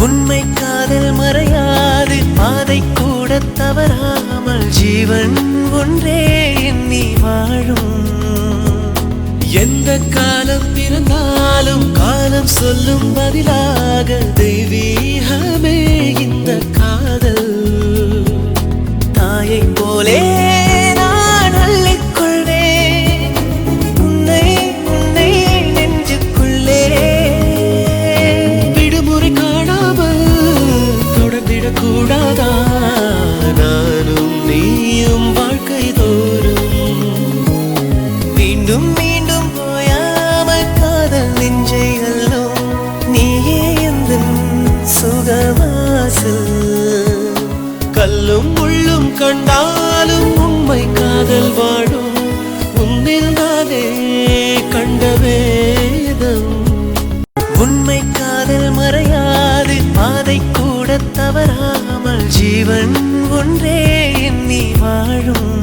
உண்மை காதல் மறையாது, பாதை கூட தவறாமல் ஜீவன் ஒன்றே எண்ணி வாழும். எந்த காலம் பிறந்தாலும் காலம் சொல்லும் பதிலாக தெய்வீகமே இந்த காதல். தாயை போலே நான் அள்ளிக்கொள்வேன் உன்னை உன்னை நெஞ்சுக்குள்ளே. விடுமுறை காணாமல் தொடர்ந்திடக் கூடாதா நானும் நீயும் வாழ்க்கை தோறும்? மீண்டும் மீண்டும் போயாமல் காதல் நெஞ்சை அல்லும், நீயே எந்தன் சுகவாசல். கல்லும் முள்ளும் கண்டாலும் உண்மை காதல் வாழும், உன்னில் நானே கண்ட வேதம். உண்மை காதல் மறையாது, பாதை கூட தவறாமல் ஜீவன் ஒன்றே எண்ணி வாழும்.